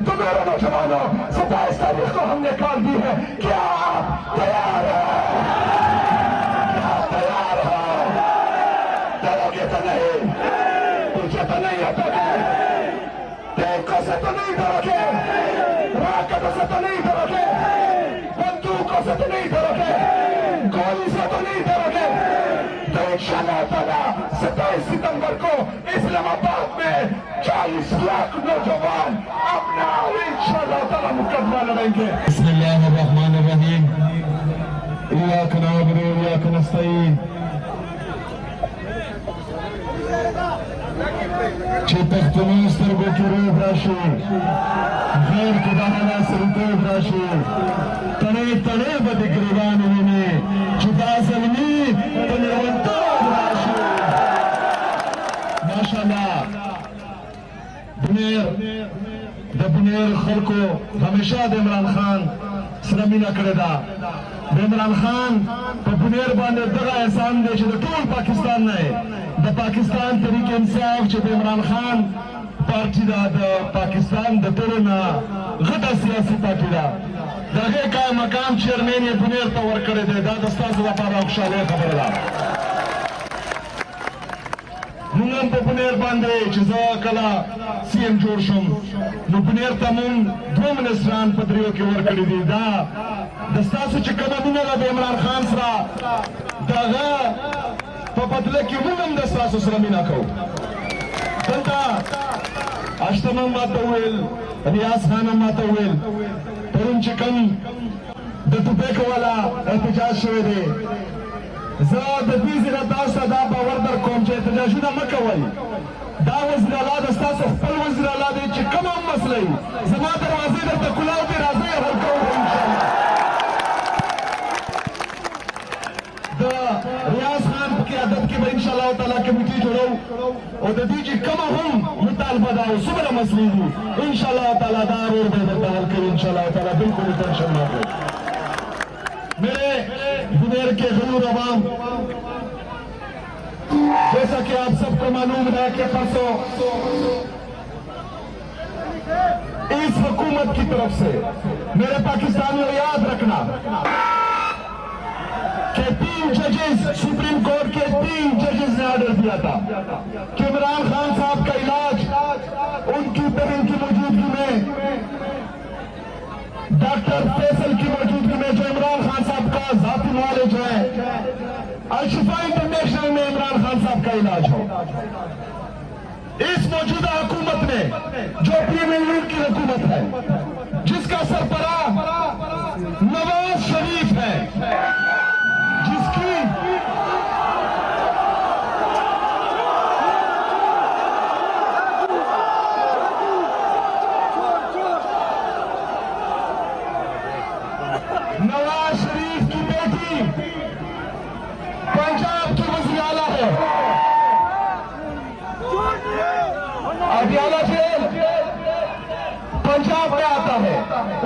تو میرے نوجوانوں 27 تاریخ کو ہم نے کال دی ہے، کیا آپ تیار ہیں؟ کیا تیار ہیں؟ ڈرو گے تو نہیں، تجھے تو نہیں ہوتا ہے، ٹینکوں سے تو نہیں ڈرو گے، راکٹوں سے تو نہیں ڈرو گے، بندوقوں سے تو نہیں ڈرو گے، گولی سے تو نہیں ڈرو گے، تو انشاءاللہ تعالیٰ 27 ستمبر کو اسلام آباد میں 40 لاکھ نوجوان اپنا انشاءاللہ تعالیٰ مقدمہ لڑیں گے۔ بسم اللہ الرحمن الرحیم، ایاک نعبد و ایاک نستعین، چې پښتنو سترګو کې روح راشي، غیر خدایانه سرتوب راشي، تڼۍ تڼۍ به د ګریوان ویني، چې دا زلمي په لیونتوب راشي۔ ماشاءالله د بنیر خلکو همیشه د عمران خان سره مینه کړې ده. د عمران خان په بنیر باندې دغه احسان دی چې د ټول پاکستان نه د پاکستان تحریک انصاف چې د عمران خان پارټي ده، د پاکستان د ټولو نه غټه سیاسي پارټي ده، د هغې قائم مقام چیرمین یې بنیر ته ورکړی دی. دا د ستاسو لپاره خوشحالۍ خبره ده. مونږ هم په بنیر باندې چې زه کله سی ایم جوړ شم نو بنیر ته مونږ 2 منسټران په دریو کې ورکړي دي. دا د ستاسو چې کومه مینه ده د عمران خان سره، د هغه په بدله کې مونږ هم د ستاسو سره مینه کوو. دلته اشتم هم ماته وویل، ریاض خان هم ماته وویل، پرون چې کوم د ټوپک والا احتجاج شوی دی، زه د دې ځای نه تاسو ته دا باور در کوم چې احتجاجونه مه کوئ. دا وزیر اعلی د ستاسو خپل وزیر اعلی دی چې کومه هم مسله وي، زما دروازې درته کلاو دي، راځئ حل کوو به انشاءالله. د ریاض خان په قیادت کې به انشاءالله تعالی کمیټې جوړو او د دې چې کومه هم مطالبه ده او څومره مسلې دي انشاءالله تعالی دا رول به درته حل کوي انشاءالله تعالی. بالکل ٹینشن نہ لو. میرے بنیر کے غیور عوام، جیسا کہ آپ سب کو معلوم ہے کہ پرسوں اس حکومت کی طرف سے میرے پاکستانیوں یاد رکھنا کہ 3 ججز سپریم کورٹ کے 3 ججز نے آرڈر دیا تھا کہ عمران خان صاحب کا علاج ان کی موجودگی میں، ڈاکٹر فیصل کی موجودگی میں جو عمران خان صاحب کا ذاتی معالج ہے، الشفا انٹرنیشنل میں عمران خان صاحب کا علاج ہو. اس موجودہ حکومت میں جو PMLU کی حکومت ہے، جس کا سربراہ نواز شریف ہے، جس کی نواز شریف کی بیٹی پنجاب کی وزیر اعلیٰ ہے، اڈیالہ جیل پنجاب میں آتا ہے،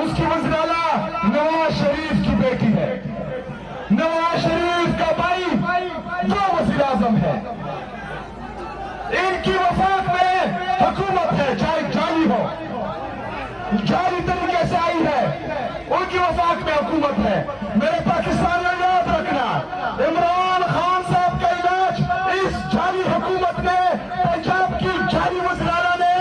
اس کی وزیر اعلیٰ نواز شریف کی بیٹی ہے. نواز شریف کا بھائی جو وزیر اعظم ہے، ان کی وفاق میں حکومت ہے، چاہے جعلی ہو، جعلی طریقے سے آئی ہے، ان کی وفاق میں حکومت ہے. میرے پاکستانیوں یاد رکھنا، عمران خان صاحب کا علاج اس جعلی حکومت نے، پنجاب کی جعلی وزیر اعلیٰ نے،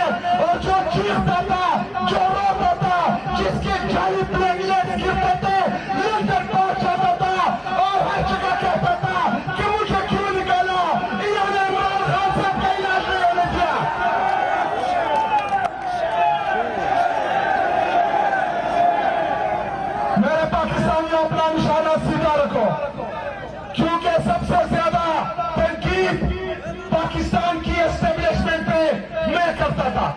اور جو چیختا تھا، جو روتا تھا، جس کے جعلی پلیٹلیٹس گرتے تھے، لندن پہنچ جاتا تھا اور ہر جگہ کہتا تھا کہ مجھے کیوں نکالا، انہوں نے عمران خان صاحب کا علاج نہیں ہونے دیا. میرے پاکستانیوں اپنا نشانہ سیدھا رکھو، کیونکہ سب سے زیادہ تنقید پاکستان کی اسٹیبلشمنٹ پہ میں کرتا تھا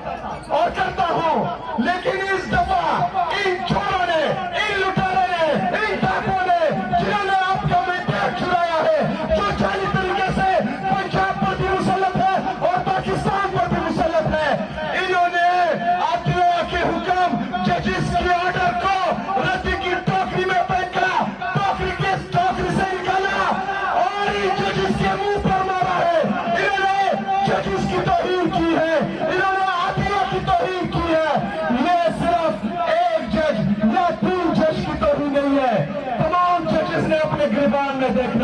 اور کرتا ہوں، لیکن اس دفعہ ان چوروں نے، ان لٹاروں نے، ان ڈاکوں نے، جنہوں نے آپ کا مینڈیٹ چرایا ہے، جو جعلی طریقے سے پنجاب پر بھی مسلط ہے اور پاکستان پر بھی مسلط ہے، انہوں نے عدلیہ کے حکم، ججز کے آرڈر کو ردی کی ٹوکری میں پھینکا، ٹوکری سے نکالا اور ان ججز کے منہ پر مارا ہے. انہوں نے ججز کی توہین کی ہے، انہوں نے عدلیہ کی توہین کی ہے.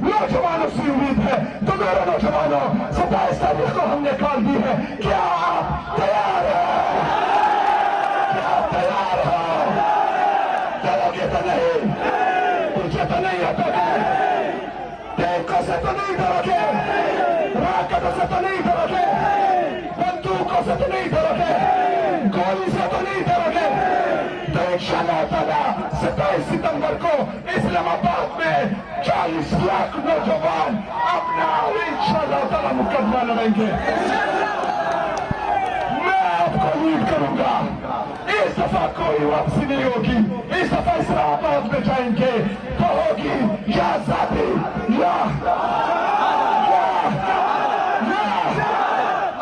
نوجوانوں سے امید ہے. تو میرے نوجوانوں 27 تاریخ کو ہم نے کال دی ہے, کیا آپ تیار ہیں؟ کیا تیار ہیں؟ ڈرو گے تو نہیں, مجھے تو نہیں آتا ہے, ٹینکوں سے تو نہیں ڈرو گے, راکٹوں سے تو نہیں ڈرو گے, بندوقوں سے تو نہیں ڈرو گے, گولی سے تو نہیں ڈرو گے. تو انشاءاللہ تعالیٰ 27 ستمبر کو اسلام آباد میں 40 لاکھ نوجوان اپنا انشاءاللہ تعالیٰ مقدمہ لڑیں گے. میں آپ کو لیڈ کروں گا. اس دفعہ کوئی واپسی نہیں ہوگی. اس دفعہ اسلام آباد میں جائیں گے تو ہوگی یا ذاتی یا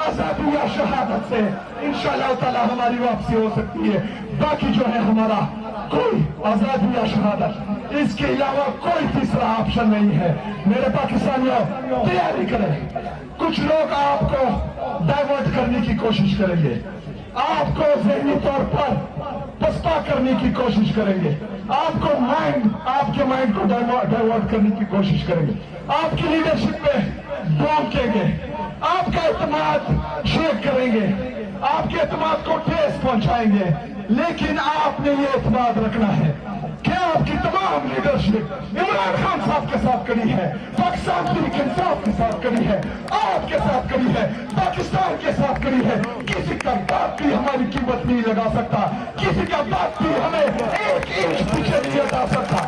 آزادی یا شہادت سے انشاءاللہ تعالیٰ ہماری واپسی ہو سکتی ہے. باقی جو ہے ہمارا کوئی آزادی یا شہادت, اس کے علاوہ کوئی تیسرا آپشن نہیں ہے. میرے پاکستانیوں تیاری کریں. کچھ لوگ آپ کو ڈائیورٹ کرنے کی کوشش کریں گے, آپ کو ذہنی طور پر پسپا کرنے کی کوشش کریں گے, آپ کے مائنڈ کو ڈائیورٹ کرنے کی کوشش کریں گے, آپ کی لیڈرشپ پہ بھونکیں گے, آپ کا اعتماد شیک کریں گے, آپ کے اعتماد کو ٹھیس پہنچائیں گے. لیکن آپ نے یہ اعتماد رکھنا ہے کہ آپ کی تمام لیڈرشپ عمران خان صاحب کے ساتھ کری ہے, پاکستان تحریک انصاف کے ساتھ کری ہے, آپ کے ساتھ کری ہے, پاکستان کے ساتھ کری ہے. کسی کا باپ بھی ہماری قیمت نہیں لگا سکتا, کسی کا باپ بھی ہمیں ایک انچ پیچھے نہیں ہٹا سکتا.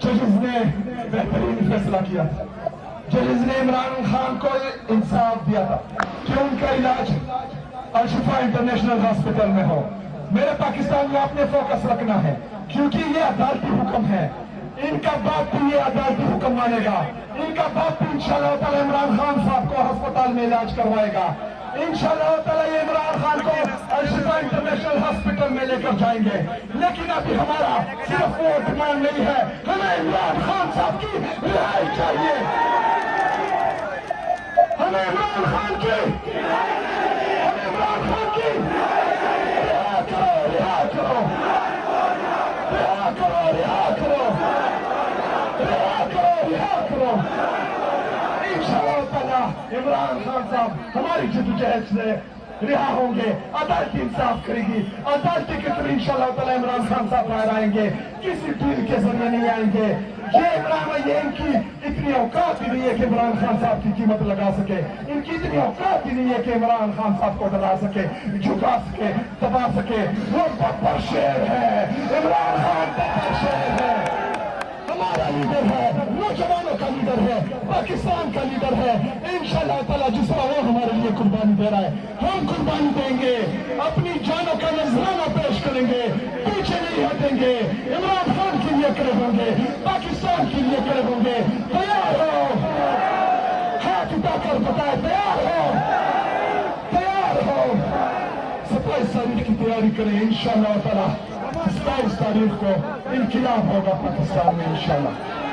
ججز نے بہترین فیصلہ کیا تھا. ججز نے عمران خان کو انصاف دیا تھا کہ ان کا علاج الشفا انٹرنیشنل ہاسپٹل میں ہو. میرے پاکستان میں آپ نے فوکس رکھنا ہے کیونکہ یہ عدالتی حکم ہے. ان کا باپ بھی یہ عدالتی حکم مانے گا. ان کا باپ بھی انشاءاللہ تعالی عمران خان صاحب کو ہسپتال میں علاج کروائے گا. انشاءاللہ تعالی یہ عمران خان کو الشفا انٹرنیشنل ہاسپٹل میں لے کر جائیں گے. لیکن ابھی ہمارا صرف وہ ڈیمانڈ نہیں ہے, ہمیں عمران خان صاحب کی رہائی چاہیے. ہمیں عمران خان کی رہا کرو, رہا کرو, رہا کرو, رہا کرو, رہا کرو, رہا کرو. انشاءاللہ تعالیٰ عمران خان صاحب ہماری جدوجہد سے رہا ہوں گے. عدالت انصاف کرے گی. عدالت کے تھرو انشاءاللہ تعالیٰ عمران خان صاحب باہر آئیں گے. کسی ڈیل کے ذریعے نہیں آئیں گے. یہ ان کی اتنی اوقات ہی نہیں ہے کہ عمران خان صاحب کی قیمت لگا سکے. ان کی اتنی اوقات ہی نہیں ہے کہ عمران خان صاحب کو ڈرا سکے, جھکا سکے, دبا سکے. وہ بپر شیر ہے, عمران خان بپر شیر ہے, ہمارا لیڈر ہے, نوجوانوں کا لیڈر ہے, پاکستان کا لیڈر ہے. انشاءاللہ تعالیٰ جس طرح وہ ہمارے لیے قربانی دے رہا ہے ہم قربانی دیں گے. اپنی جانوں کا نذرانہ پیش کریں گے, پیچھے نہیں ہٹیں گے. عمران خان کے لیے کھڑے ہوں گے, پاکستان کے لیے کھڑے ہوں گے. تیار ہو, ہاتھ اٹھا کر بتائے تیار ہو, تیار ہو. 27 تاریخ کی تیاری کریں. انشاءاللہ تعالیٰ 27 تاریخ کو انقلاب ہوگا پاکستان میں انشاءاللہ.